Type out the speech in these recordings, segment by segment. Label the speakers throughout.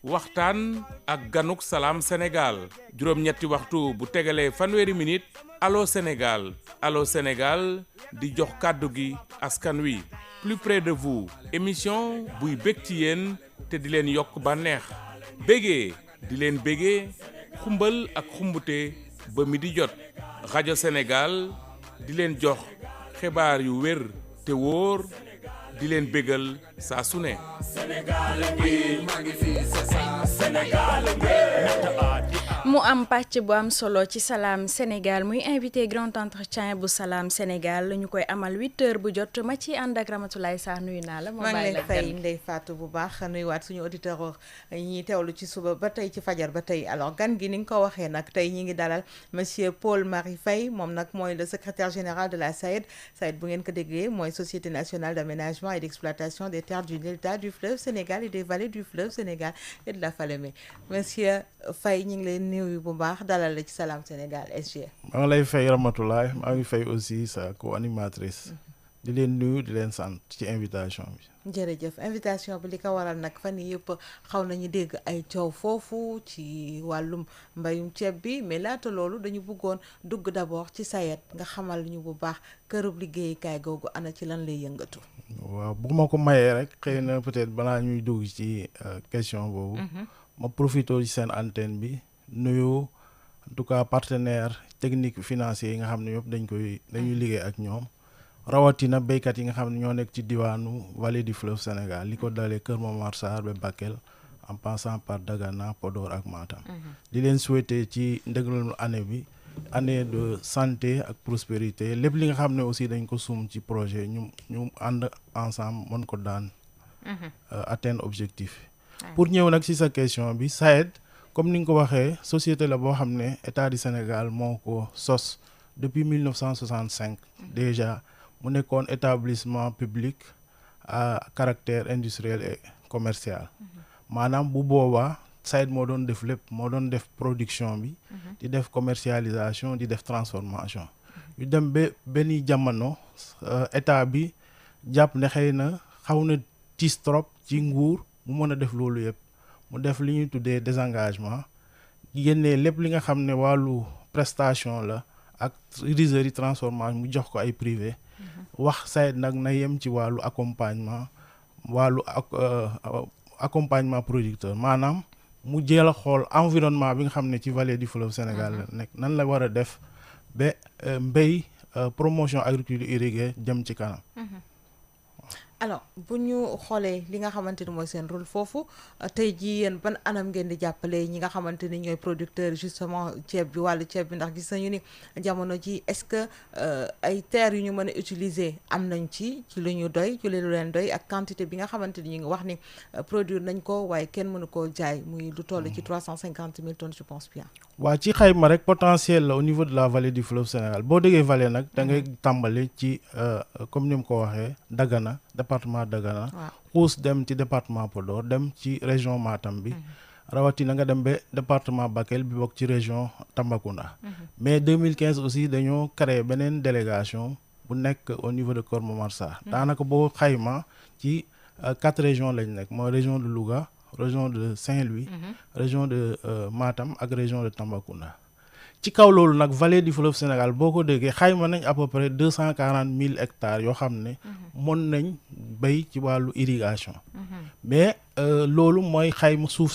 Speaker 1: waxtaan ak ganuk salaam Sénégal juróom-ñetti waxtu bu tegalee fanweeri minute allo Sénégal di jox kàddu gi askan wi plus près de vous émission buy bég ci yéen te di leen yokk bànneex bégee di leen bégee xumbal ak xumbute ba mi di jot rajo Sénégal di leen jox xibaar yu wér te wóor di leen bégal saa su ne.
Speaker 2: mu am pàcc bu am solo ci Salam Sénégal muy invité grand entretien bu Salam Sénégal ñu koy amal 8h bu jot ma ci ànd ak Ramatoulaye Sarr nuyu naa la.
Speaker 3: maa ngi lay fay Ndeye Fatou bu baax nuyuwaat suñu auditeur ñi teewlu ci suba ba tey ci fajar ba tey alors gan gi ni nga ko waxee nag tey ñi ngi dalal monsieur Paul Marie Faye moom nag mooy le secrétaire général de la SAED bu ngeen ko déggee mooy société nationale d'aménagement et d'exploitation des terres du delta du fleuve Sénégal et des vallées du fleuve Sénégal et de la Falémé monsieur Faye ñu ngi lay nuyu bu baax dalal la ci Salam Sénégal SG.
Speaker 4: maa ngi lay fay Ramatoulaye maa ngi fay aussi sa co-animatrice di leen nuyu di leen sant ci invitation bi.
Speaker 3: jërëjëf invitation bi li ko waral nag fan yii yëpp xaw nañu dégg ay coow foofu ci wàllum mbayum ceeb bi mais laata loolu dañu bëggoon dugg d'abord ci SAED nga xamal ñu bu baax kërub liggéeyukaay googu ana ci lan lay yëngatu.
Speaker 4: waaw bu ma ko mayee rek xëy na peut-être balaa ñuy dugg ci question boobu. ma profité ci seen antenne bi nuyu en tout cas partenaires techniques financiers yi nga xam ne yëpp dañuy liggéey ak ñoom. rawatina béykat yi nga xam ne ñoo nekk ci diwaanu vallée du fleuve Sénégal li ko dalee Kër Momar Sarr ba Bakel en passant par Dagana Podor ak Matam. di leen souhaiter ci ndeglu année de santé ak prospérité lépp li nga xam ne aussi dañ ko sum ci projet ñu ànd ensemble mën ko daan atteindre objectif. pour ñëw nag ci sa question bi SAED comme ni nga ko waxee société la boo xam ne état du Sénégal moo ko sos depuis 1965 déjà. mu nekkoon établissement public à caractère industriel et commercial maanaam bu boobaa SAED moo doon def lépp moo doon def production bi di def commercialisation di def transformation ñu dem ba benn jamono état bi jàpp ne xëy na xaw na tiis trop ci nguur mu mën a def loolu yëpp mu def li ñuy tuddee désengagement génnee lépp li nga xam ne wàllu prestation la ak rizerie transformation mu jox ko ay privé wax SAED nag na yem ci wàllu accompagnement producteur maanaam mu jël a xool environnement bi nga xam ne ci vallée du fleuve Sénégal la nekk nan la war a def ba mbéy promotion agriculture irriguée jëm ci kanam.
Speaker 3: alors bu ñu xoolee li nga xamante ni mooy seen rôle foofu tey jii yéen ban anam ngeen di jàppale ñi nga xamante ni ñooy producteurs justement ceeb bi wàllu ceeb bi ndax gis nañu ni jamono ji est-ce que ay terres yu ñu mën a utiliser am nañ ci lu ñu doy ci lu leen doy ak quantité bi nga xamante ni ñu ngi wax ni produire nañ ko waaye kenn mënu koo jaay muy lu toll ci 350 000 tonnes je pense bien.
Speaker 4: waa ci xayma rek potentiel la au niveau de la vallée du fleuve Sénégal boo déggee vallée nag da ngay tàmbali ci comme ni mu ko waxee Dagana département Dagana xuus dem ci département Podor dem ci région Matam bi rawatina nga dem ba département Bakel bi bokk ci région Tambacounda mais 2015 aussi dañoo créé beneen délégation bu nekk au niveau de Kër Momar Sarr daanaka boo xayma ci 4 régions lañ nekk mooy région de Louga région de Saint-Louis région de Matam ak région de Tambacounda ci kaw loolu nag vallée du fleuve Sénégal boo ko déggee xayma nañ à peu près 240 000 hectares yoo xam ne mën nañ béy ci wàllu irrigation mais loolu mooy xayma suuf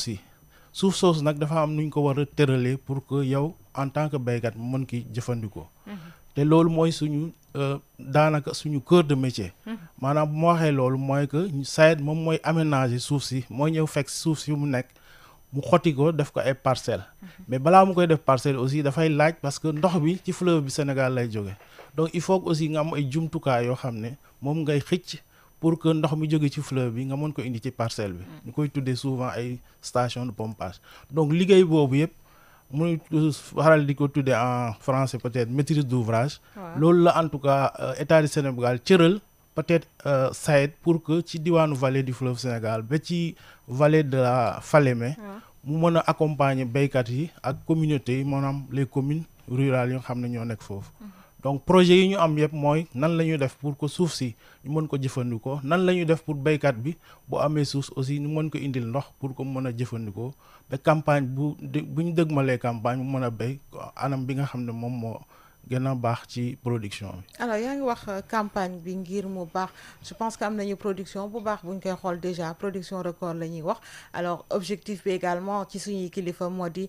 Speaker 4: soosu nag dafa am nuñ ko war a tëralee pour que yow en tant que béykat mu mën ki jëfandikoo te loolu mooy suñu daanaka suñu cœur de métier maanaam bu ma waxee loolu mooy que SAED moom mooy aménager suuf si mooy ñëw fekk suuf si mu nekk mu xotti ko def ko ay parcelles mais balaa mu koy def parcelle aussi dafay laaj parce que ndox bi ci fleuve bi Sénégal lay jóge donc il faut que aussi nga am ay jumtukaay yoo xam ne moom ngay xëcc pour que ndox mi jóge ci fleuve bi nga mën ko indi ci parcelle bi ñu koy tuddee souvent ay station de pompage donc liggéey boobu yëpp muy waral di ko tuddee en français peut-être maîtrise d'ouvrage loolu la en tout cas état du Sénégal cëral peut-être SAED pour que ci diwaanu vallée du fleuve Sénégal ba ci vallée de la Falémé mu mën a accompagner béykat yi ak communautés yi maanaam les communes rurales yi nga xam ne ñoo nekk foofu donc projet yi ñu am yëpp mooy nan la ñuy def pour que suuf si ñu mën ko jëfandikoo nan la ñuy def pour béykat bi bu amee suuf aussi ñu mën ko indil ndox pour que mu mën a jëfandikoo ba campagne bu ñu dëgmalee campagne mu mën a béy anam bi nga xam ne moom moo gën a baax ci production bi.
Speaker 3: alors yaa ngi wax campagne bi ngir mu baax je pense que am nañu production bu baax bu ñu koy xool déjà production record la ñuy wax alors objectif bi également ci suñuy kilifa moo di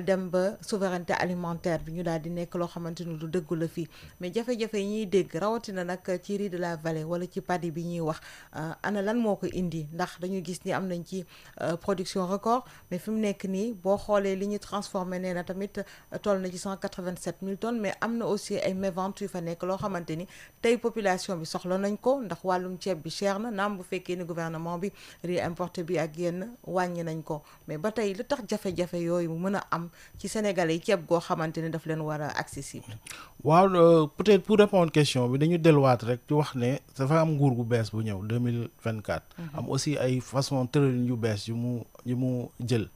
Speaker 3: dem ba souveraineté alimentaire bi ñu daal di nekk loo xamante ni lu dëggu la fii mais jafe-jafe yi ñuy dégg rawatina nag ci riz de la vallée wala ci paddy bi ñuy wax ana lan moo ko indi ndax dañu gis ni am nañ ci production record mais fi mu nekk nii boo xoolee li ñu transformé nee na tamit toll na ci 187 000 tonnes mais am na aussi ay méventes yu fa nekk loo xamante ni tey population bi soxla nañ ko ndax wàllum ceeb bi cher na naam bu fekkee ni gouvernement bi riz importé bi ak yenn wàññi nañ ko mais ba tey lu tax jafe-jafe yooyu mu mën a am ci Sénégalais yi ceeb goo xamante ni daf leen war a accessible.
Speaker 4: waaw peut-être pour répondre question bi dañu delluwaat rek ci wax ne dafa am nguur gu bees bu ñëw 2024. am aussi ay façon tëralin yu bees yu mu jël.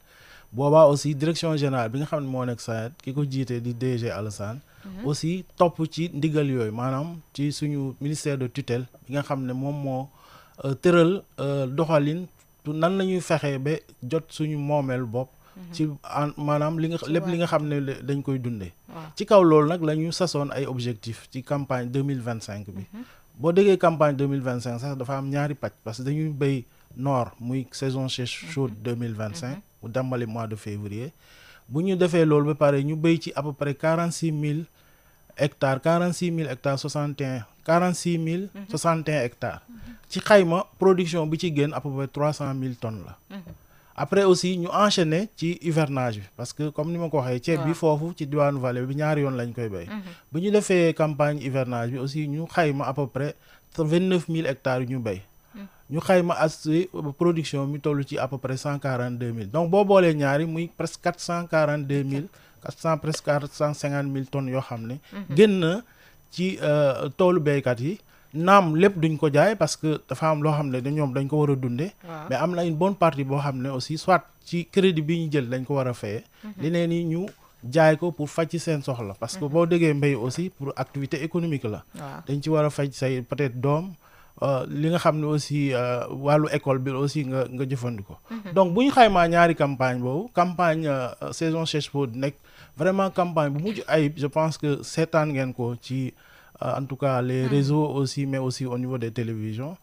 Speaker 4: boobaa aussi direction générale bi nga xam ne moo nekk SAED ki ko jiite di DG Alassane aussi topp ci ndigal yooyu maanaam ci suñu ministère de tutelle bi nga xam ne moom moo tëral doxalin nan la ñuy fexee ba jot suñu moomeel bopp ci maanaam lépp li nga xam ne dañ koy dundee ci kaw loolu nag la ñu sasoon ay objectifs ci campagne 2025 bi boo déggee campagne 2025 sax dafa am ñaari pàcc parce que dañuy béy nord muy saison chaude 2025 mu dàmbali mois de février bu ñu defee loolu ba pare ñu béy ci à peu près 46 000 hectares 46 000 61 hectares ci xayma production bi ci génn à peu près 300 000 tonnes la après aussi ñu enchaîner ci hivernage bi parce que comme ni ma ko waxee ceeb bi foofu ci diwaanu vallée bi ñaari yoon lañ koy béy bu ñu defee campagne hivernage bi aussi ñu xayma à peu près 29 000 hectares yu ñu béy ñu xayma as production mi toll ci à peu près 142 000 donc boo boolee ñaari muy presque 442 000 presque 450 000 tonnes yoo xam ne génn na ci toolu béykat yi naam lépp duñ ko jaay parce que dafa am loo xam ne ñoom dañ ko war a dundee mais am na une bonne partie boo xam ne aussi soit ci crédit bi ñu jël dañ ko war a fayee leneen yi ñu jaay ko pour faj ci seen soxla parce que boo déggee mbéy aussi pour activité économique la dañ ci war a faj say peut-être doom li nga xam ne aussi wàllu école bi aussi nga jëfandikoo donc bu ñu xaymaa ñaari campagne boobu campagne saison sèche boobu nekk vraiment campagne bu mujj ayib je pense que seetaan ngeen ko ci en tout cas les réseaux aussi mais aussi au niveau des télévisions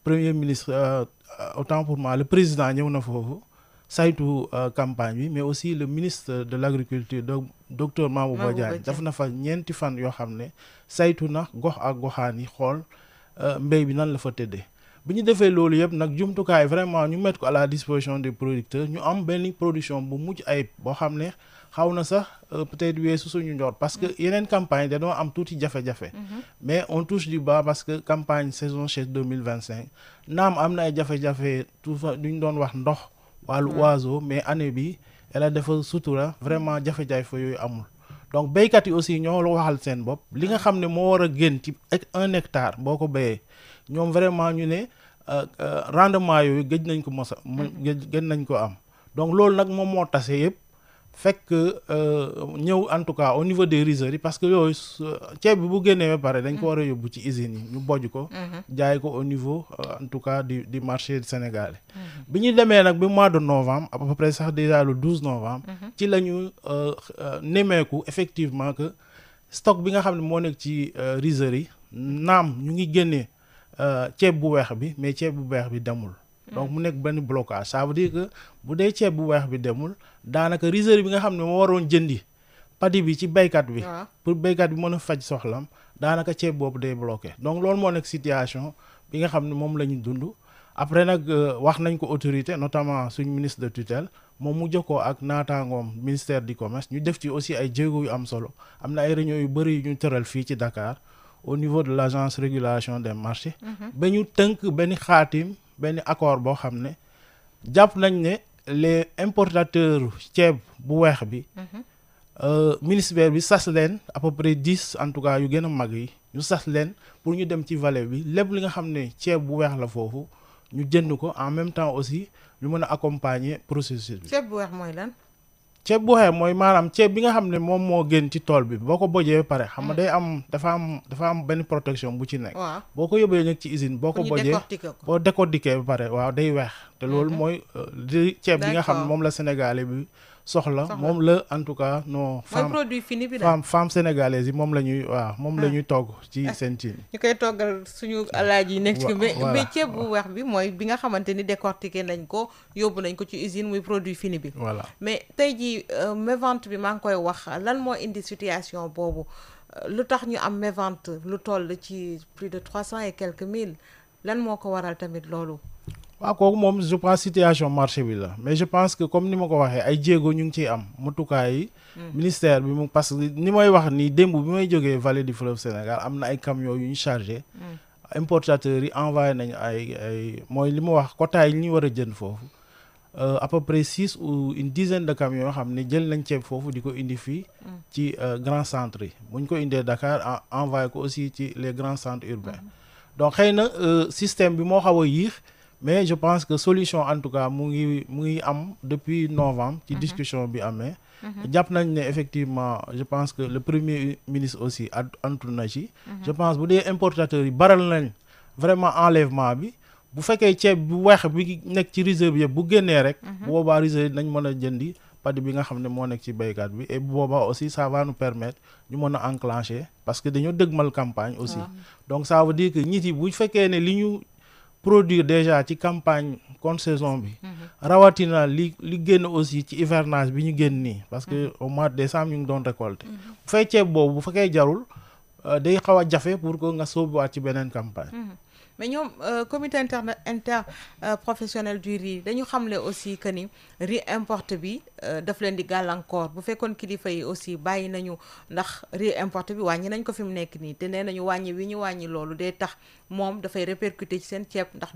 Speaker 4: premier ministre autant pour moi le président ñëw na foofu saytu campagne bi mais aussi le ministre de l'agriculture docteur Mabouba Diagne daf na fa ñeenti fan yoo xam ne saytu na gox ak goxaan yi xool mbéy bi nan la fa tëddee bi ñu defee loolu yëpp nag jumtukaay vraiment ñu mettre ko à la disposition des producteurs ñu am benn production bu mujj ayib boo xam ne xaw na sax peut-être weesu suñu njort parce que yeneen campagne dañoo am tuuti jafe-jafe mais on touche du bas parce que campagne saison sèche 2025 naam am na ay jafe-jafe tout fa duñ doon wax ndox wàllu oiseau mais année bi yàlla dafa sutura vraiment jafe-jafe yooyu amul donc béykat yi aussi ñoo la waxal seen bopp li nga xam ne moo war a génn ci 1 hectare boo ko béyee ñoom vraiment ñu ne rendement yooyu gëj nañ ko mos a gëj nañ ko am donc loolu nag moom moo tase yëpp fekk ñëw en tout cas au niveau des rizeries parce que yooyu ceeb bi bu génnee ba pare dañ ko war a yóbbu ci usines yi ñu bojj ko jaay ko au niveau en tout cas du marché sénégalais bi ñu demee nag bi mois de novembre à peu près sax déjà le 12 novembre ci la ñu nemeeku effectivement que stock bi nga xam ne moo nekk ci rizeries naam ñu ngi génnee ceeb bu weex bi mais ceeb bu weex bi demul donc mu nekk benn blocage ça veut dire que bu dee ceeb bu weex bi demul daanaka rizerie bi nga xam ne moo waroon jëndi paddy bi ci béykat bi pour béykat bi mën a faj soxlam daanaka ceeb boobu day bloqué donc loolu moo nekk situation bi nga xam ne moom la ñu dund après nag wax nañ ko autorité notamment suñ ministre de tutelle moom mu jokkoo ak naataangoom ministère du commerce ñu def ci aussi ay jéego yu am solo am na ay réunions yu bëri yu ñu tëral fii ci Dakar au niveau de l'agence régulation des marchés ba ñu tënk benn xaatim benn accord boo xam ne jàpp nañ ne les importateurs ceeb bu weex bi ministère bi sas leen à peu près 10 en tout cas yu gën a mag yi ñu sas leen pour ñu dem ci vallée bi lépp li nga xam ne ceeb bu weex la foofu ñu jënd ko en même temps aussi ñu mën a accompagner processus bi.
Speaker 3: ceeb bu weex mooy lan.
Speaker 4: ceeb bu weex mooy maanaam ceeb bi nga xam ne moom moo gën ci tool bi boo ko bojee ba pare xam nga day am dafa am benn protection bu ci nekk.
Speaker 3: waaw
Speaker 4: boo ko yóbbee nag ci usine boo ko bojee boo décortiquer ba pare waaw day weex te loolu mooy ceeb bi nga xam ne moom la sénégalais bi soxla moom la en tout cas non
Speaker 3: mooy produit fini bi
Speaker 4: femme sénégalaise yi moom la ñuy waaw moom la ñuy togg ci seen cin
Speaker 3: ñu koy toggal suñu alaaji yi nekk ci mais ceeb bu weex bi mooy bi nga xamante ni décortiqué nañ ko yóbbu nañ ko ci usine muy produit fini bi
Speaker 4: voilà
Speaker 3: mais tey jii mévente bi maa ngi koy wax lan moo indi situation boobu lu tax ñu am mévente lu toll ci plus de 300 et quelques mille lan moo ko waral tamit loolu
Speaker 4: waaw kooku moom je pense situation marché bi la mais je pense que comme ni ma ko waxee ay jéego ñu ngi ciy am mutukaay yi ministère bi mu parce que ni may wax nii démb bi may jógee vallée du fleuve Sénégal am na ay camions yu ñu chargé importateurs yi envoyé nañu ay mooy li ma wax quota yi ñu war a jënd foofu à peu près 6 ou une dizaine de camions yoo xam ne jël nañ ceeb foofu di ko indi fii ci grand centre yi bu ñu ko indee Dakar envoyé ko aussi ci les grands centres urbains donc xëy na système bi moo xaw a yéex mais je pense que solution en tout cas mu ngi am depuis novembre ci discussion bi amee jàpp nañ ne effectivement je pense que le premier ministre aussi antu na ci je pense bu dee importateurs yi baral nañ vraiment enlèvement bi bu fekkee ceeb bu weex bi nekk ci réserve yëpp bu génnee rek bu boobaa réserve nañ mën a jëndi padi bi nga xam ne moo nekk ci béykat bi et bu boobaa aussi ça va nous permettre ñu mën a enclencher parce que dañoo dëgmal campagne aussi donc ça veut dire que nit yi bu fekkee ne li ñu produire déjà ci campagne contre saison bi rawatina li génn aussi ci hivernage bi ñu génn nii parce que au mois de décembre ñu ngi doon récolter bu fekkee ceeb boobu bu fekkee jarul day xaw a jafe pour que nga sóobuwaat ci beneen campagne
Speaker 3: mais ñoom comité interprofessionnel du riz dañu xamle aussi que ni riz importé bi daf leen di gàllankoor bu fekkoon kilifa yi aussi bàyyi nañu ndax riz importé bi wàññi nañ ko fi mu nekk nii te nee nañu wàññi wi ñu wàññi loolu day tax moom dafay répercuter ci seen ceeb ndax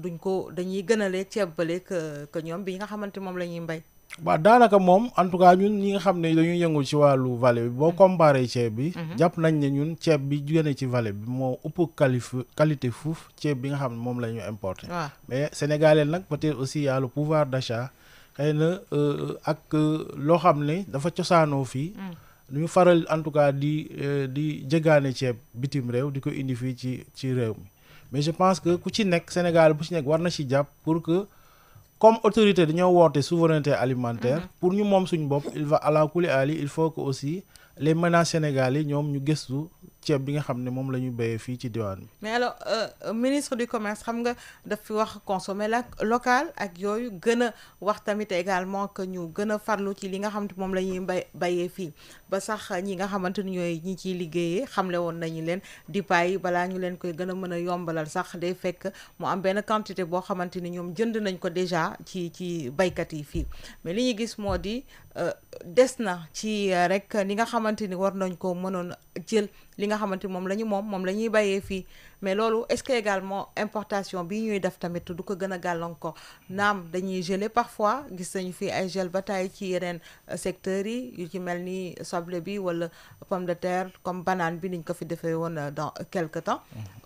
Speaker 3: dañuy gënalee ceeb bale que ñoom bi nga xamante moom la ñuy mbay
Speaker 4: waaw daanaka moom en tout cas ñun ñi nga xam ne dañuy yëngu ci wàllu vallée bi boo comparé ceeb bi jàpp nañ ne ñun ceeb bi génne ci vallée bi moo ëpp qualité fuuf ceeb bi nga xam ne moom la ñu importé mais sénégalais nag peut-être aussi y a le pouvoir d'achat xëy na ak loo xam ne dafa cosaanoo fii ñu faral en tout cas di jëgaane ceeb bitim réew di ko indi fii ci réew mi mais je pense que ku ci nekk Sénégal bu ci nekk war na ci jàpp pour que comme autorité dañoo woote souveraineté alimentaire pour ñu moom suñu bopp il va à la kuli ali il faut que aussi les ménages sénégalais ñoom ñu gëstu ceeb bi nga xam ne moom la ñu béyee fii ci diwaan bi
Speaker 3: mais alors ministre du commerce xam nga daf fi wax consommer local ak yooyu gën a wax tamit également que ñu gën a farlu ci li nga xam ne moom la ñuy bayee fii ba sax ñi nga xamante ni ñooy ñi ciy liggéeyee xamle woon nañu leen dipa yi balaa ñu leen koy gën a mën a yombalal sax day fekk mu am benn quantité boo xamante ni ñoom jënd nañ ko déjà ci baykat yi fii mais li ñu gis moo di des na ci rek ni nga xamante ni war nañ ko mënoon jël li nga xamante moom la ñu moom la ñuy bàyyee fii mais loolu est-ce que également importation bi ñuy def tamit du ko gën a gàllankoor naam dañuy geler parfois gis nañu fii ay gel bataille ci yeneen secteurs yi yu ci mel ni soble bi wala pomme de terre comme banane bi niñ ko fi defee woon dans quelque temps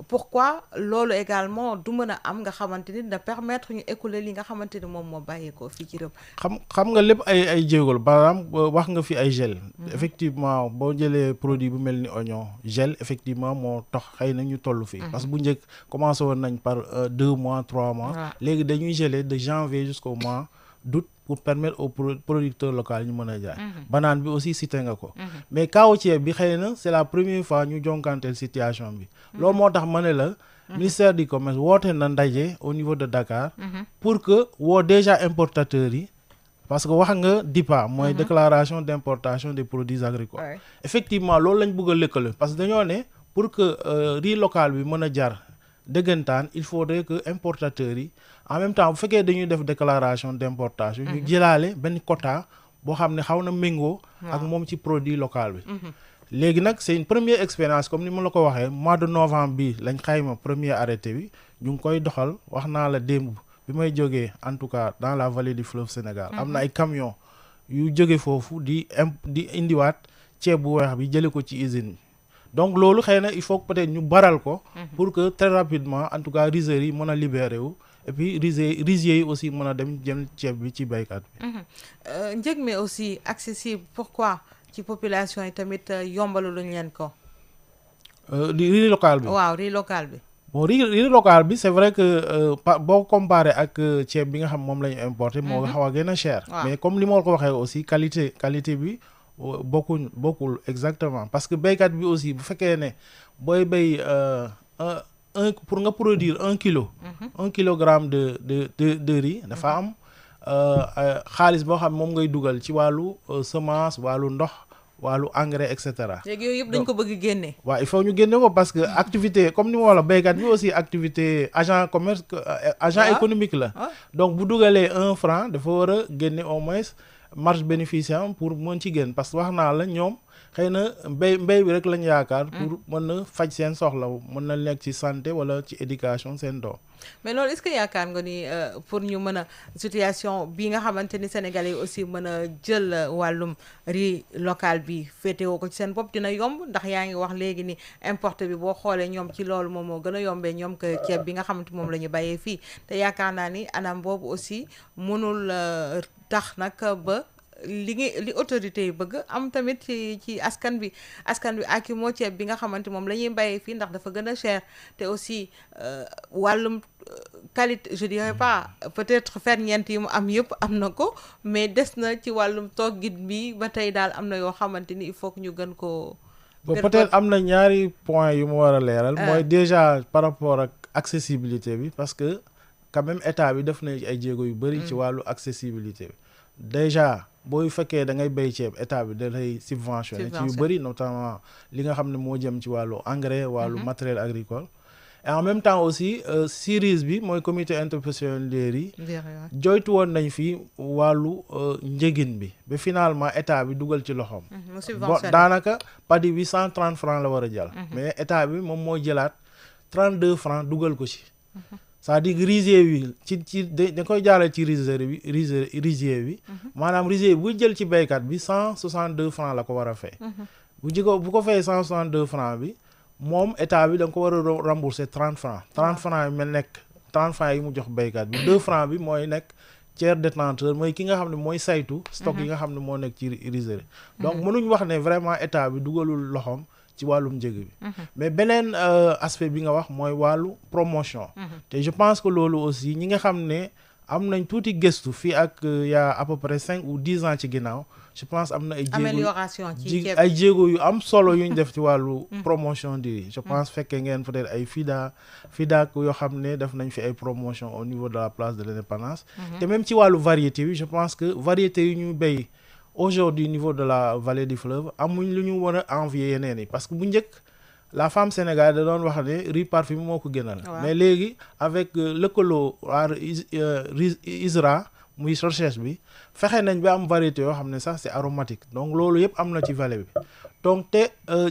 Speaker 3: pourquoi loolu également du mën a am nga xamante ni dina permettre ñu écouler li nga xamante ni moom moo bàyyeekoo fii ci réew
Speaker 4: xam nga lépp ay jéegol par exemple wax nga fi ay gel effectivement boo jëlee produit bu mel ni oignon gel effectivement moo tax xëy na ñu toll fii parce que bu njëkk commencé woon nañ par 2 mois 3 mois léegi dañuy geler de janvier jusqu'au mois d'août pour permettre aux producteurs locaux ñu mën a jaay banane bi aussi cité nga ko mais kaaw ceeb bi xëy na c'est la première fois ñu jonkanteel situation bi loolu moo tax ma ne la ministère du commerce woote na ndaje au niveau de Dakar pour que woo déjà importateurs yi parce que wax nga DIPA mooy déclaration d'importation des produits agricoles effectivement loolu lañ bëgg a lëkkale parce que dañoo ne pour que riz local bi mën a jar dëggantaan il faudrait que importateurs yi en même temps bu fekkee dañuy def déclaration d'importation ñu jëlaale benn quota boo xam ne xaw na méngoo ak moom ci produit local bi léegi nag c'est une première expérience comme ni ma la ko waxee mois de novembre bi lañ xayma premier arrêté bi ñu ngi koy doxal wax naa la démb bi may jógee en tout cas dans la vallée du fleuve Sénégal am na ay camions yu jóge foofu di indiwaat ceeb bu weex bi jële ko ci usine bi donc loolu xëy na il faut peut-être ñu baral ko pour que très rapidement en tout cas rizeries yi mën a libérer wu et puis rizier yi aussi mën a dem jël ceeb bi ci baykat bi.
Speaker 3: njëg mi aussi accessible pourquoi ci population yi tamit yombalu luñ leen ko.
Speaker 4: riz local bi.
Speaker 3: waaw riz local bi.
Speaker 4: bon riz local bi c'est vrai que boo comparé ak ceeb bi nga xam moom la ñu importé moo xaw a gën a cher. mais comme li ma ko waxee aussi qualité bi bokkul exactement parce que béykat bi aussi bu fekkee ne booy béy pour nga produire 1 kilo. 1 kilogramme de riz dafa am xaalis boo xam moom ngay dugal ci wàllu semence wàllu ndox. wàllu engrais et cetera.
Speaker 3: léegi yooyu yëpp dañ ko bëgg génne.
Speaker 4: waaw il faut ñu génne ko parce que activité comme ni ma wax la béykat bi aussi activité agent économique la. donc bu dugalee 1 franc dafa war a génne au moins marge bénéficiaire pour mën ci génn parce que wax naa la ñoom xëy na mbéy bi rek lañ yaakaar. pour mën na faj seen soxla mën na nekk ci santé wala ci éducation seen doom.
Speaker 3: mais loolu est-ce que yaakaar nga ni pour ñu mën a situation bi nga xamante ni sénégalais yi aussi mën a jël wàllum riz local bi féetewoo ko ci seen bopp dina yomb ndax yaa ngi wax léegi ni importé bi boo xoolee ñoom ci loolu moom moo gën a yombee ñoom que ceeb bi nga xamante moom la ñu bàyyee fii te yaakaar naa ni anam boobu aussi mënul tax nag ba li autorité yi bëgg am tamit ci askan bi ak moo ceeb bi nga xamante moom la ñuy bàyyee fii ndax dafa gën a cher te aussi wàllum qualité je dirais pas peut-être ferñeent yi mu am yëpp am na ko mais des na ci wàllum toggit bi ba tey daal am na yoo xamante ni il faut que ñu gën ko
Speaker 4: peut-être am na ñaari point yu mu war a leeral mooy déjà par rapport ak accessibilité bi parce que quand même état bi def na ay jéego yu bëri ci wàllu accessibilité bi déjà booy fekkee da ngay béy ceeb état bi da lay subventionné ci yu bëri notamment li nga xam ne moo jëm ci wàllu engrais wàllu matériel agricole et en même temps aussi CIRIS bi mooy comité interprofessionnel des riz joytu woon nañ fi wàllu njëgin bi ba finalement état bi dugal ci loxoom bon daanaka padi bi 130 francs la war a jël mais état bi moom moo jëlaat 32 francs dugal ko ci c'est-à-dire rizier bi ci da koy jaarale ci rizier bi maanaam rizier bi bu jël ci béykat bi 162 francs la ko war a fay bu ko fay 162 francs bi moom état bi da nga ko war a rembourser 30 francs 30 francs yi mel nekk 30 francs yi mu jox béykat bi 2 francs bi mooy nekk tiers détenteur mooy ki nga xam ne mooy saytu stock yi nga xam ne moo nekk ci rizier donc mënuñ wax ne vraiment état bi dugalul loxoom ci wàllum njëg bi mais beneen aspect bi nga wax mooy wàllu promotion te je pense que loolu aussi ñi nga xam ne am nañ tuuti gëstu fii ak y a à peu près 5 ou 10 ans ci ginnaaw je pense am na ay jéego yu am solo yu ñu def ci wàllu promotion di je pense fekkee ngeen peut-être ay FIDAK yoo xam ne def nañ fi ay promotion au niveau de la place de l'Indépendance te même ci wàllu variété bi je pense que variété yu ñu béy aujourd'hui au niveau de la vallée du fleuve amuñ lu ñu war a envier yeneen yi parce que bu njëkk la femme sénégalaise da doon wax ne riz parfumé moo ko gënal mais léegi avec lëkkaloo waa ISRA muy recherche bi fexe nañ ba am variété yoo xam ne sax c'est aromatique donc loolu yëpp am na ci vallée bi donc te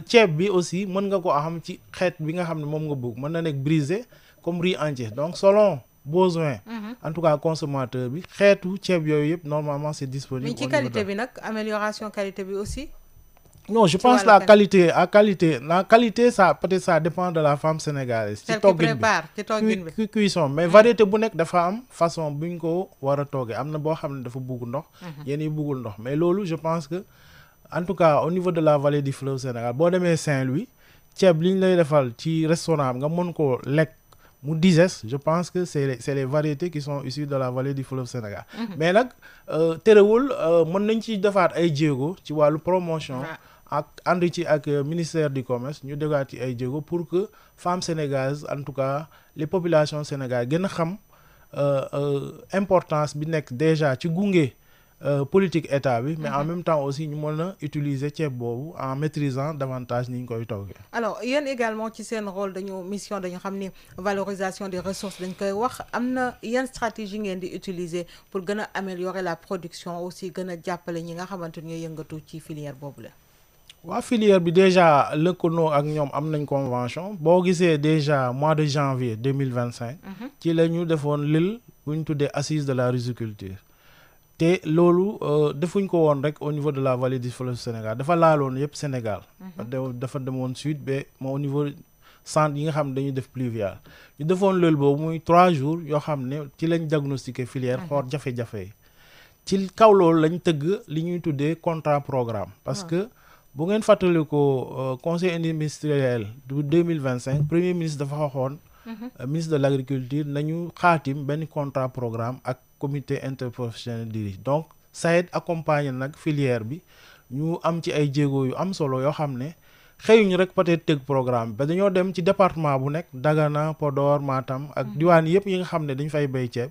Speaker 4: ceeb bi aussi mën nga ko xam ci xeet bi nga xam ne moom nga bëgg mën na nekk brisé comme riz entier donc selon besoin en tout cas consommateur bi xeetu ceeb yooyu yëpp normalement c'est disponible.
Speaker 3: mais ci qualité bi nag amélioration qualité bi aussi.
Speaker 4: non je pense la qualité ça peut-être ça dépend de la femme sénégalaise. ci toggin bi cuisson mais variété bu nekk dafa am façon bu ñu ko war a toggee am na boo xam ne dafa bugg ndox. yenn yi buggul ndox mais loolu je pense que en tout cas au niveau de la vallée du fleuve Sénégal boo demee Saint-Louis ceeb li ñu lay defal ci restaurant nga mën koo lekk. mu digeste je pense que c'est les variétés qui sont issues de la vallée du fleuve Sénégal mais nag terewul mën nañ ci defaat ay jéego ci wàllu promotion ak ànd ci ak ministère du commerce ñu defaat ci ay jéego pour que femmes sénégalaises en tout cas les populations sénégalaises gën a xam importance bi nekk déjà ci gunge politique état bi mais en même temps aussi ñu mën a utiliser ceeb boobu en maîtrisant davantage ni ñu koy toggee.
Speaker 3: alors yéen également ci seen rôle mission dañu xam ni valorisation des ressources dañ koy wax am na yan stratégie ngeen di utiliser pour gën a améliorer la production aussi gën a jàppale ñi nga xamante ni ñooy yëngatu ci filière boobu la.
Speaker 4: waa filière bi déjà lëkkaloo ak ñoom am nañ convention boo gisee déjà mois de janvier 2025 ci la ñu defoon lël bu ñu tuddee assise de la riziculture te loolu defuñ ko woon rek au niveau de la vallée du fleuve Sénégal dafa laaloon yëpp Sénégal dafa demoon sud ba moo au niveau centre yi nga xam ne dañuy def pluvial ñu defoon loolu boobu muy 3 jours yoo xam ne ci lañ diagnostiqué filière xool jafe-jafe yi ci kaw loolu lañ tëgg li ñuy tuddee contrat programme parce que bu ngeen fàttali ko conseil interministériel du 2025 premier ministre dafa waxoon ministre de l'agriculture nañu xaatim benn contrat programme ak comité interprofessionnel dirige donc SAED accompagné nag filière bi ñu am ci ay jéego yu am solo yoo xam ne xëyuñu rek peut-être tëgg programme bi ba dañoo dem ci département bu nekk Dagana Podor Matam ak diwaan yëpp yi nga xam ne dañ fay béy ceeb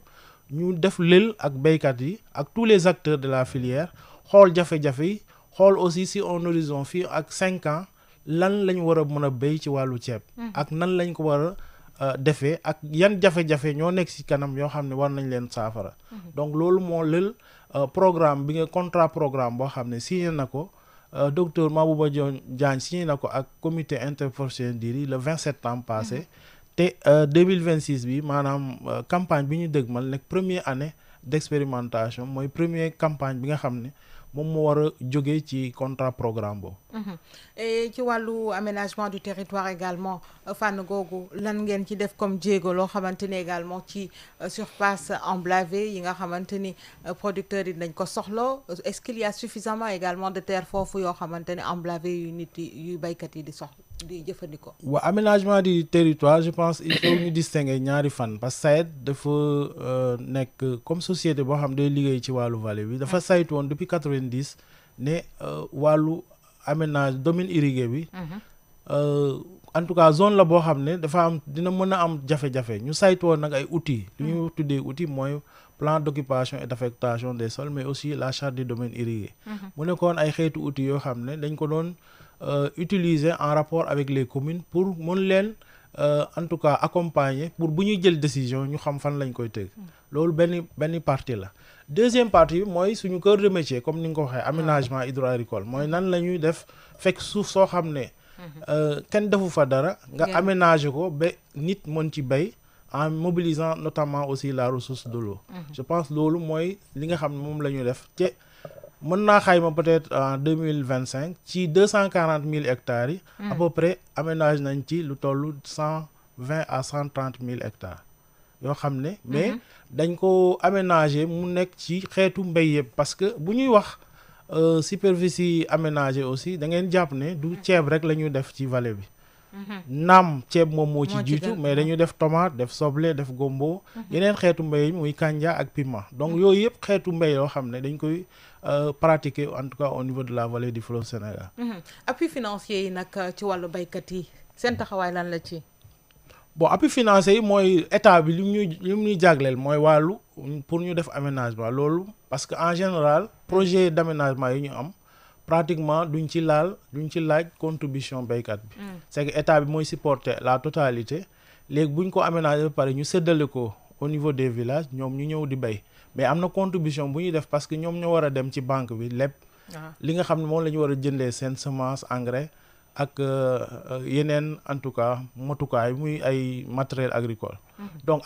Speaker 4: ñu def lël ak béykat yi ak tous les acteurs de la filière xool jafe-jafe yi xool aussi si un horizon fii ak 5 ans lan lañ war a mën a béy ci wàllu ceeb ak nan lañ ko war a defee ak yan jafe-jafe ñoo nekk ci kanam yoo xam ne war nañ leen saafara donc loolu moo lël programme bi nga contrat programme boo xam ne signé na ko docteur Mabouba Diagne signé na ko ak comité interprofessionnel d'IRI le 20 septembre passé te 2026 bi maanaam campagne bi ñu dëgmal nekk première année d'expérimentation mooy première campagne bi nga xam ne moom moo war a jógee ci contrat programme boobu.
Speaker 3: et ci wàllu aménagement du territoire également fànn googu lan ngeen ci def comme jéego loo xamante ni également ci surface emblavée yi nga xamante ni producteurs yi dañ ko soxla est-ce qu'il y a suffisamment également de terre foofu yoo xamante ni emblavée yu nit yi yu baykat yi di soxla di jëfandikoo.
Speaker 4: waaw aménagement du territoire je pense il faut ñu distinguer ñaari fan parce que SAED dafa nekk comme société boo xam day liggéey ci wàllu vallée bi dafa saytu woon depuis 90 ne wàllu aménage domaine irrigué bi en tout cas zone la boo xam ne dafa am dina mën a am jafe-jafe ñu saytu woon nag ay outils li ñu tuddee outil mooy plan d'occupation et d'affectation des sols mais aussi la charte du domaine irrigué mu nekkoon ay xeetu outils yoo xam ne dañ ko doon utiliser en rapport avec les communes pour mën leen en tout cas accompagner pour bu ñuy jël décision ñu xam fan lañ koy tëgg loolu benn partie la deuxième partie bi mooy suñu cœur de métier comme ni nga ko waxee aménagement hydro-agricole mooy nan la ñuy def fekk suuf soo xam ne kenn defu fa dara nga aménager ko ba nit mën ci bay en mobilisant notamment aussi la ressource de l'eau je pense loolu mooy li nga xam ne moom la ñuy def te mën naa xayma peut-être en 2025 ci 240 000 hectares yi à peu près aménage nañ ci lu toll 120 à 130 000 hectares yoo xam ne mais dañ ko aménager mu nekk ci xeetu mbéy yëpp parce que bu ñuy wax superficie aménagée aussi da ngeen jàpp ne du ceeb rek la ñuy def ci vallée bi naam ceeb moom moo ci jiitu mais dañuy def tomate def soble def gombo yeneen xeetu mbéy muy kanja ak piment donc yooyu yëpp xeetu mbéy yoo xam ne dañ koy pratiquer en tout cas au niveau de la vallée du fleuve Sénégal.
Speaker 3: appui financier yi nag ci wàllu baykat yi seen taxawaay lan la ci.
Speaker 4: bon appui financier yi mooy état bi li ñuy jagleel mooy wàllu pour ñu def aménagement loolu parce que en général projet d'aménagement yi ñu am pratiquement duñ ci laaj contribution baykat bi. c'est que état bi mooy supporter la totalité léegi buñ ko aménager ba pare ñu séddale ko au niveau des villages ñoom ñu ñëw di bay mais am na contribution bu ñuy def parce que ñoom ñoo war a dem ci banque bi lépp li nga xam ne moom la ñu war a jëndee seen semence engrais ak yeneen en tout cas motukaay muy ay matériel agricole donc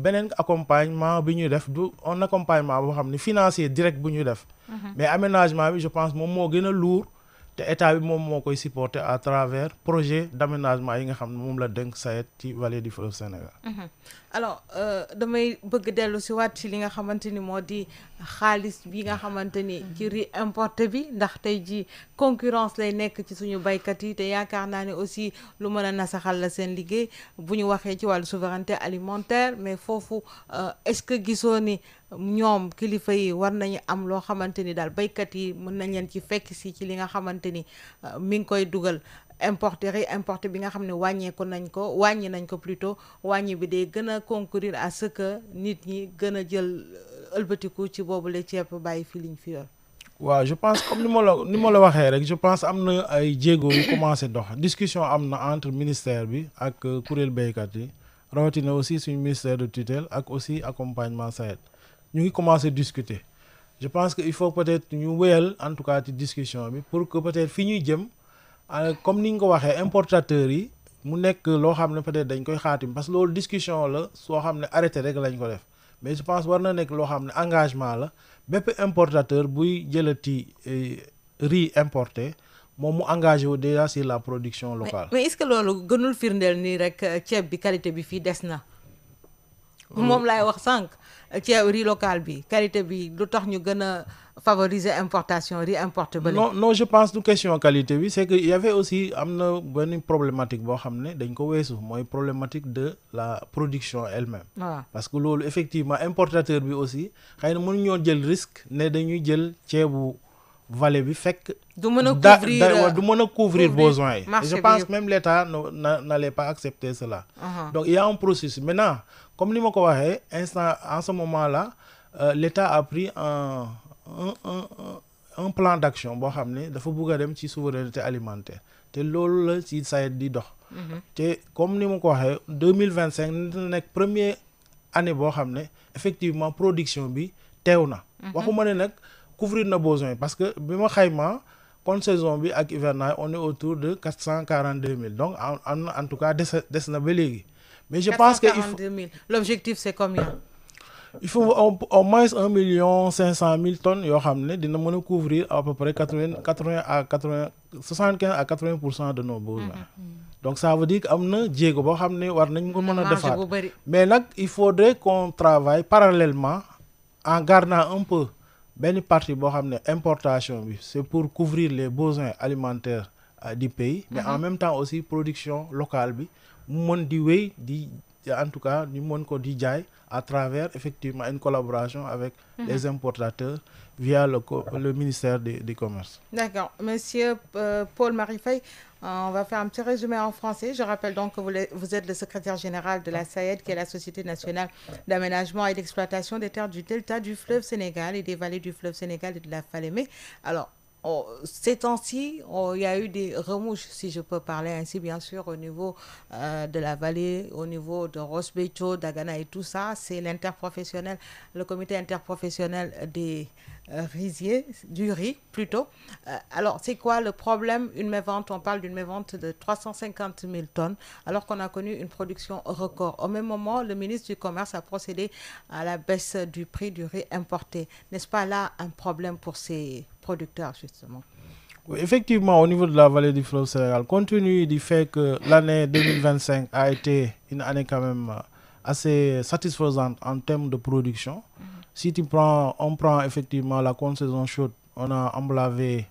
Speaker 4: beneen accompagnement bi ñuy def du un accompagnement boo xam ne financier direct bu ñuy def mais aménagement bi je pense moom moo gën a lourd te état bi moom moo koy supporter à travers projet d'aménagement yi nga xam ne moom la dénk SAED ci vallée du fleuve Sénégal.
Speaker 3: alors damay bëgg dellu si waat ci li nga xamante ni moo di xaalis bi nga xamante ni ci riz importé bi ndax tey ji concurrence lay nekk ci suñu baykat yi te yaakaar naa ne aussi lu mën a nasaxal la seen liggéey bu ñu waxee ci wàllu souveraineté alimentaire mais foofu est-ce que gisoo ni ñoom kilifa yi war nañu am loo xamante ni daal baykat yi mën nañ leen ci fekk si ci li nga xamante ni mi ngi koy dugal importé bi nga xam ne wàññi nañ ko plutôt wàññi bi day gën a concourir à ce que nit ñi gën a jël ëlbatiku ci boobu la ceeb bàyyi fi liñ fi yor.
Speaker 4: waaw je pense comme ni ma la waxee rek je pense am na ay jéego yu commencé dox discussion am na entre ministère bi ak kuréel béykat yi rawatina aussi suñu ministère de tutelle ak aussi accompagnement SAED ñu ngi commencé discuter je pense que il faut peut-être ñu wéyal en tout cas ci discussion bi pour que peut-être fi ñuy jëm comme ni nga ko waxee importateurs yi mu nekk loo xam ne peut-être dañ koy xaatim parce que loolu discussion la soo xam ne arrêté rek lañ ko def mais je pense war na nekk loo xam ne engagement la bépp importateur buy jëlati riz importé moom mu engagé wu déjà sur la production locale.
Speaker 3: mais est-ce que loolu gënul firndeel nii rek ceeb bi qualité bi fii des na. moom laay wax sànq ceeb riz local bi qualité bi lu tax ñu gën a favoriser importation riz importé ba
Speaker 4: non je pense du question qualité bi c'est que il y avait aussi am na benn problématique boo xam ne dañ ko weesu mooy problématique de la production elle-même. Parce que loolu effectivement importateur bi aussi xëy na mënuñoo jël risque ne dañuy jël ceebu vallée bi fekk
Speaker 3: du mën a
Speaker 4: couvrir besoin yi. Et je pense même l'État n'allait pas accepter cela. Donc il y a un processus maintenant comme ni ma ko waxee en ce moment-là l'État a pris un plan d'action boo xam ne dafa bëgg a dem ci souveraineté alimentaire te loolu la ci SAED di dox. te comme ni ma ko waxee 2025 na nekk première année boo xam ne effectivement production bi teew na. waxuma ne nag couvrir na besoin parce que bi ma xayma kon saison bi ak hivernage on est autour de 442 000 donc en tout cas des na ba léegi. mais je pense que
Speaker 3: 442 000 l'objectif c'est combien?
Speaker 4: Il faut au moins 1,5 million tonnes yoo xam ne dina mën a couvrir à peu près 75 à 80% de nos besoins. Donc ça veut dire que am na jéego boo xam ne war nañ ko mën a defaat mais nag il faudrait qu'on travaille parallèlement en gardant un peu benn partie boo xam ne importation bi c'est pour couvrir les besoins alimentaires du pays mais en même temps aussi production locale bi mu mën di wéy di en tout cas ñu mën ko di jaay à travers effectivement une collaboration avec les importateurs via le ministère du Commerce.
Speaker 3: D'accord. Monsieur Paul-Marie Faye, on va faire un petit résumé en français. Je rappelle donc que vous êtes le secrétaire général de la SAED, qui est la Société nationale d'aménagement et d'exploitation des terres du delta du fleuve Sénégal et des vallées du fleuve Sénégal et de la Falémé. Alors, ces temps-ci, il y a eu des remouches, si je peux parler ainsi, bien sûr, au niveau de la vallée, au niveau de Ross Béthio, Dagana et tout ça. C'est l'interprofessionnel, le comité interprofessionnel des riziers, du riz plutôt. Alors, c'est quoi le problème? Une mévente, on parle d'une mévente de 350 000 tonnes, alors qu'on a connu une production record. Au même moment, le ministre du Commerce a procédé à la baisse du prix du riz importé. N'est-ce pas là un problème pour ces producteurs, justement?
Speaker 4: Oui, effectivement, au niveau de la vallée du fleuve Sénégal, compte tenu du fait que l'année 2025 a été une année quand même assez satisfaisante en termes de production. Si on prend effectivement la contre-saison chaude, on a emblavé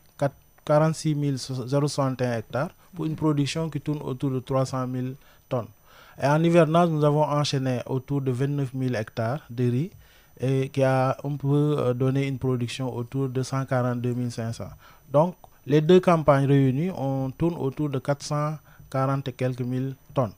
Speaker 4: 46 061 hectares pour une production qui tourne autour de 300 000 tonnes. Et en hivernage, nous avons enchaîné autour de 29 000 hectares de riz et qui a un peu donné une production autour de 142 500. Donc, les deux campagnes réunies, on tourne autour de 440 et quelques mille tonnes.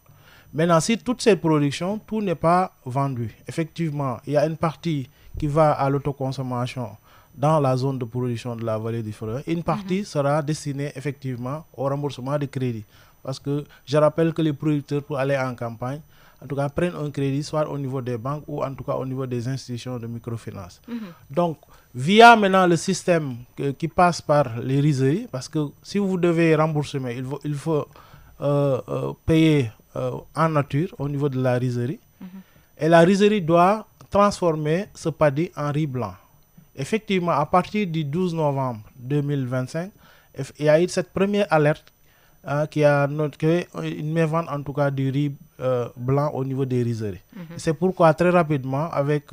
Speaker 4: Maintenant, si toute cette production, tout n'est pas vendu. Effectivement, il y a une partie qui va à l'autoconsommation dans la zone de production de la vallée du fleuve. Une partie sera destinée effectivement au remboursement des crédits. Parce que je rappelle que les producteurs, pour aller en campagne, en tout cas, prennent un crédit soit au niveau des banques ou en tout cas au niveau des institutions de microfinance. Donc, via maintenant le système qui passe par les rizeries, parce que si vous devez rembourser, il faut payer en nature au niveau de la rizerie. Et la rizerie doit transformer ce paddy en riz blanc. Effectivement, à partir du 12 novembre 2025, il y a eu cette première alerte qui a noté une mévente en tout cas du riz blanc au niveau des rizeries. C'est pourquoi très rapidement, avec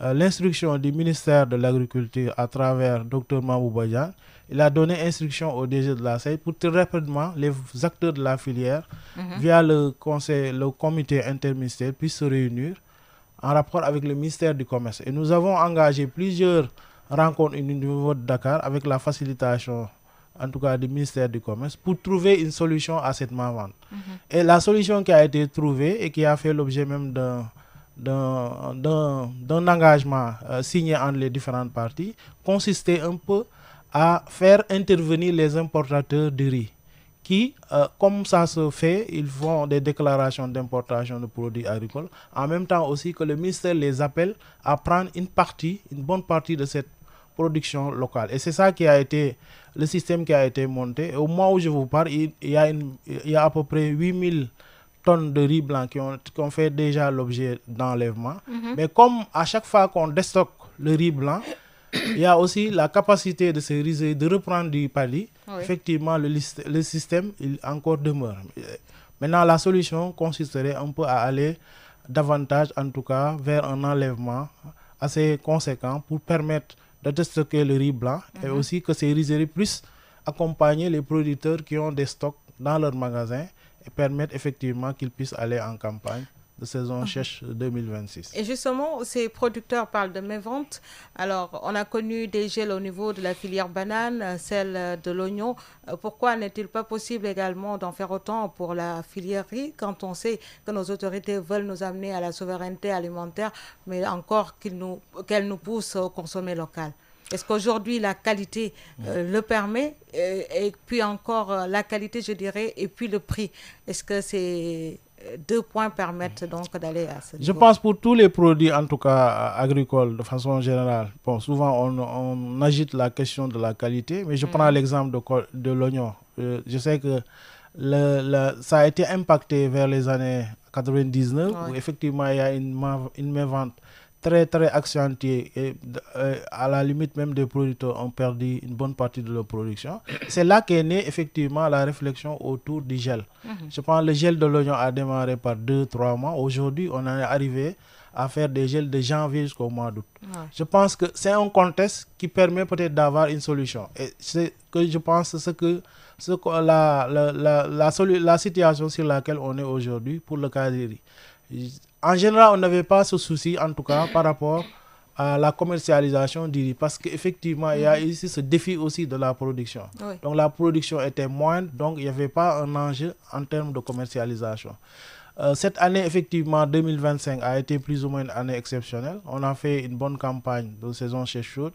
Speaker 4: l'instruction du ministère de l'Agriculture à travers Dr Mabou Badian, il a donné instruction au DG de la SAED pour très rapidement les acteurs de la filière via le comité interministériel puissent se réunir en rapport avec le ministère du Commerce. Et nous avons engagé plusieurs rencontres au niveau de Dakar avec la facilitation, en tout cas du ministère du Commerce, pour trouver une solution à cette mévente. Et la solution qui a été trouvée et qui a fait l'objet même d'un engagement signé entre les différentes parties consistait un peu à faire intervenir les importateurs de riz qui, comme ça se fait, ils font des déclarations d'importation de produits agricoles, en même temps aussi que le ministère les appelle à prendre une bonne partie de cette production locale. Et c'est ça qui a été le système qui a été monté. Et au moment où je vous parle, il y a à peu près 8000 tonnes de riz blanc qui ont fait déjà l'objet d'enlèvement. Mais comme à chaque fois qu'on déstocke le riz blanc, il y a aussi la capacité de ces rizeries de reprendre du paddy effectivement, le système, il encore demeure. Maintenant, la solution consisterait un peu à aller davantage, en tout cas, vers un enlèvement assez conséquent pour permettre de déstocker le riz blanc et aussi que ces rizeries puissent accompagner les producteurs qui ont des stocks dans leurs magasins et permettre effectivement qu'ils puissent aller en campagne de saison sèche 2026.
Speaker 3: Et justement, ces producteurs parlent de mévente. Alors, on a connu des gels au niveau de la filière banane, celle de l'oignon. Pourquoi n'est-il pas possible également d'en faire autant pour la filière riz quand on sait que nos autorités veulent nous amener à la souveraineté alimentaire, mais encore qu'elles nous poussent au consommer local? Est-ce qu'aujourd'hui la qualité le permet et puis encore la qualité, je dirais, et puis le prix? Est-ce que ces deux points permettent donc d'aller à ce niveau?
Speaker 4: Je pense pour tous les produits, en tout cas agricoles, de façon générale. Bon, souvent on agite la question de la qualité, mais je prends l'exemple de l'oignon. Je sais que ça a été impacté vers les années 99, où effectivement il y a une mévente très très accentuée et à la limite même des producteurs ont perdu une bonne partie de leur production. C'est là qu'est née effectivement la réflexion autour du gel. Je pense que le gel de l'oignon a démarré par 2-3 mois. Aujourd'hui, on est arrivé à faire des gels de janvier jusqu'au mois d'août. Je pense que c'est un contexte qui permet peut-être d'avoir une solution. Et c'est que je pense la situation sur laquelle on est aujourd'hui pour le cas du riz. En général, on n'avait pas ce souci, en tout cas, par rapport à la commercialisation du riz, parce qu'effectivement, il y a ici ce défi aussi de la production. Donc, la production était moindre, donc il n'y avait pas un enjeu en termes de commercialisation. Cette année, effectivement, 2025 a été plus ou moins une année exceptionnelle. On a fait une bonne campagne de saison sèche chaude,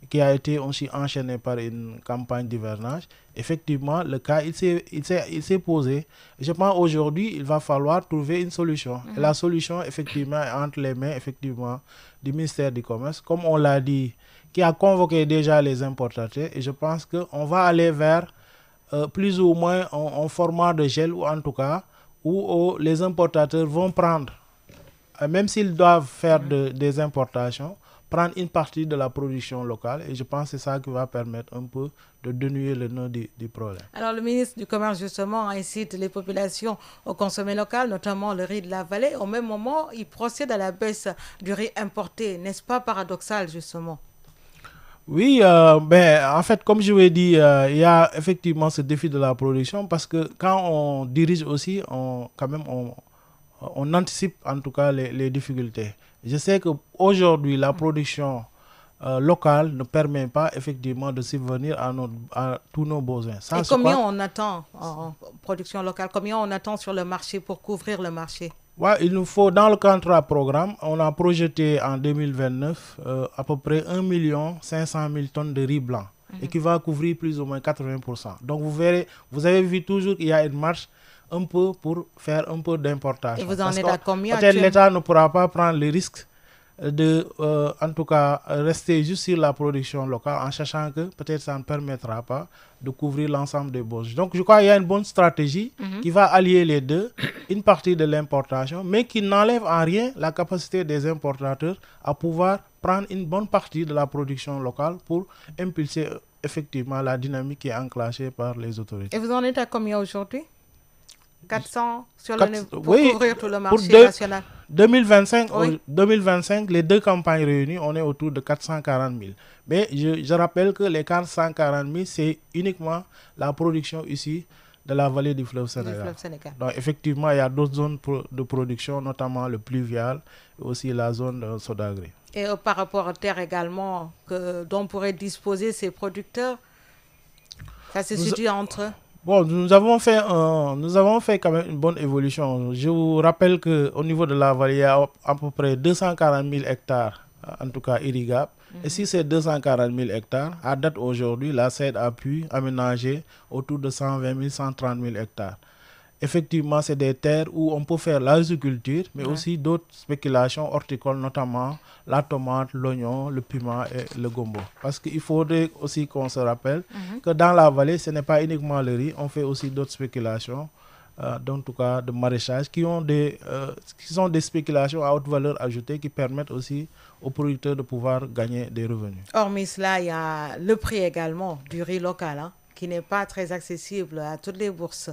Speaker 4: qui a été aussi enchaînée par une campagne d'hivernage. Effectivement, le cas, il s'est posé. Je pense aujourd'hui, il va falloir trouver une solution. Et la solution, effectivement, est entre les mains, effectivement, du ministère du Commerce, comme on l'a dit, qui a convoqué déjà les importateurs. Et je pense qu'on va aller vers plus ou moins un format de gel, ou en tout cas, où les importateurs vont prendre, même s'ils doivent faire des importations, prendre une partie de la production locale, et je pense que c'est ça qui va permettre un peu de dénouer le nœud du problème.
Speaker 3: Alors le ministre du Commerce justement incite les populations au consommer local, notamment le riz de la vallée. Au même moment, il procède à la baisse du riz importé. N'est-ce pas paradoxal justement?
Speaker 4: Oui, en fait, comme je vous ai dit, il y a effectivement ce défi de la production, parce que quand on dirige aussi, on anticipe en tout cas les difficultés. Je sais qu'aujourd'hui, la production locale ne permet pas effectivement de subvenir à tous nos besoins.
Speaker 3: Et combien on attend en production locale? Combien on attend sur le marché pour couvrir le marché?
Speaker 4: Il nous faut, dans le contrat programme, on a projeté en 2029 à peu près 1 500 000 tonnes de riz blanc, et qui va couvrir plus ou moins 80%. Donc vous avez vu toujours qu'il y a une marche un peu pour faire un peu d'importation.
Speaker 3: Et vous en êtes à combien?
Speaker 4: Peut-être l'État ne pourra pas prendre le risque de, en tout cas, rester juste sur la production locale, en sachant que peut-être ça ne permettra pas de couvrir l'ensemble des besoins. Donc je crois qu'il y a une bonne stratégie qui va allier les deux, une partie de l'importation, mais qui n'enlève en rien la capacité des importateurs à pouvoir prendre une bonne partie de la production locale pour impulser effectivement la dynamique qui est enclenchée par les autorités.
Speaker 3: Et vous en êtes à combien aujourd'hui? 400 sur le niveau pour couvrir tout le marché national.
Speaker 4: 2025, les deux campagnes réunies, on est autour de 440 000. Mais je rappelle que les 440 000, c'est uniquement la production ici de la vallée du fleuve Sénégal. Donc effectivement, il y a d'autres zones de production, notamment le pluvial, et aussi la zone de Sodagré.
Speaker 3: Et par rapport à terre également, dont pourraient disposer ces producteurs, ça se situe entre...
Speaker 4: Bon, nous avons fait quand même une bonne évolution. Je vous rappelle qu'au niveau de la vallée, il y a à peu près 240 000 hectares, en tout cas irrigables. Et si c'est 240 000 hectares, à date aujourd'hui, la SAID a pu aménager autour de 120 000, 130 000 hectares. Effectivement, c'est des terres où on peut faire l'agriculture, mais aussi d'autres spéculations horticoles, notamment la tomate, l'oignon, le piment et le gombo. Parce qu'il faudrait aussi qu'on se rappelle que dans la vallée, ce n'est pas uniquement le riz, on fait aussi d'autres spéculations, en tout cas de maraîchage, qui sont des spéculations à haute valeur ajoutée qui permettent aussi aux producteurs de pouvoir gagner des revenus.
Speaker 3: Hormis cela, il y a le prix également du riz local, qui n'est pas très accessible à toutes les bourses.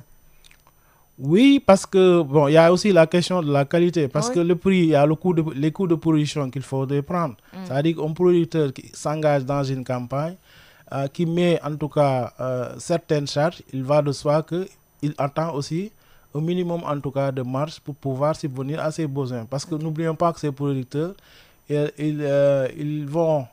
Speaker 4: Oui, parce que bon, il y a aussi la question de la qualité, parce
Speaker 3: Oui.
Speaker 4: que le prix, il y a les coûts de production qu'il faudrait prendre. C'est-à-dire qu'un producteur qui s'engage dans une campagne, qui met en tout cas certaines charges, il va de soi qu'il attend aussi un minimum en tout cas de marge pour pouvoir subvenir à ses besoins. Parce que n'oublions pas que ces producteurs, ils vont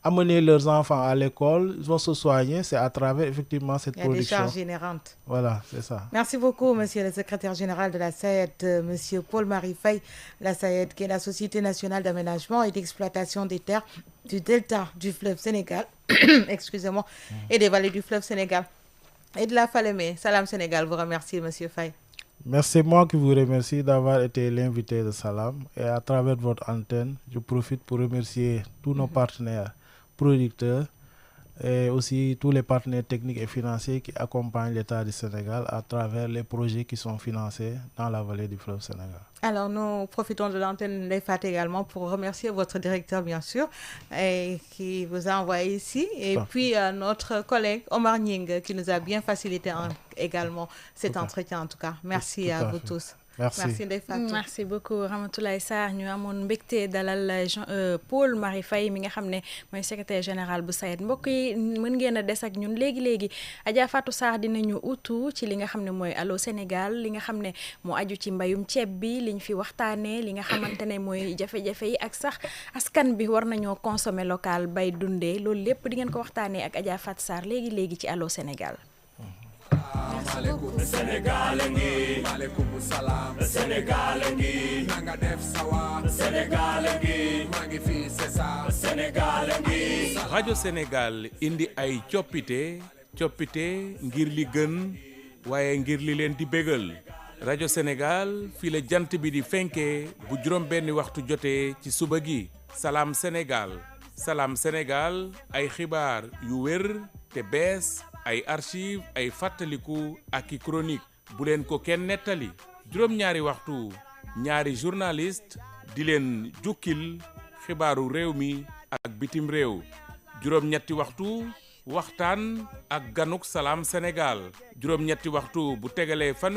Speaker 4: amener leurs enfants à l'école, ils vont se soigner, c'est à travers effectivement cette
Speaker 3: Il y a des
Speaker 4: production.
Speaker 3: charges inhérentes.
Speaker 4: Voilà, c'est ça.
Speaker 3: Merci beaucoup, monsieur le secrétaire général de la SAED, monsieur Paul-Marie Faye. La SAED, qui est la Société nationale d'aménagement et d'exploitation des terres du delta du fleuve Sénégal, excusez-moi, et des vallées du fleuve Sénégal. Et de la Falémé, Salam Sénégal, vous remercie, monsieur Faye.
Speaker 4: Merci, moi qui vous remercie d'avoir été l'invité de Salam. Et à travers votre antenne, je profite pour remercier tous nos partenaires producteurs et aussi tous les partenaires techniques et financiers qui accompagnent l'État du Sénégal à travers les projets qui sont financés dans la vallée du fleuve Sénégal.
Speaker 3: Alors, nous profitons de l'antenne l'EFAT également pour remercier votre directeur, bien sûr, et qui vous a envoyé ici. Et puis, notre collègue Omar Nying, qui nous a bien facilité également cet entretien, en tout cas. Merci à vous tous.
Speaker 4: Merci.
Speaker 3: Merci Ndeye Fatou.
Speaker 2: Merci beaucoup Ramatoulaye Sarr ñu amoon mbégte dalal Paul Marie Faye mi nga xam ne mooy secrétaire général bu SAED. mbokk yi mën ngeen a des ak ñun léegi Adja Fatou Sarr dinañu utu ci li nga xam ne mooy Allô Sénégal li nga xam ne moo aju ci mbayum ceeb bi liñ fi waxtaanee li nga xamante ne mooy jafe-jafe yi ak sax askan bi war nañoo consommer local bay dundee loolu lépp di ngeen ko waxtaanee ak Adja Fatou Sarr léegi ci Allô Sénégal.
Speaker 5: Maaleykum Sénégal ngi maaleykum salaam Sénégal ngi nanga def sawa Sénégal ngi maa ngi fi c'est ça Sénégal ngi
Speaker 1: rajo Sénégal indi ay coppite ngir li gën waaye ngir li leen di bégal rajo Sénégal fii la jant bi di fenkee bu juróom benni waxtu jotee ci suba gi Salam Sénégal ay xibaar yu wér te bees ay archive ay fàttaliku ak i chronique bu leen ko kenn nettali juróom-ñaari waxtu ñaari journaliste di leen jukkil xibaaru réew mi ak bitim réew juróom-ñetti waxtu waxtaan ak ganuk Salam Sénégal juróom-ñetti waxtu bu tegalee fan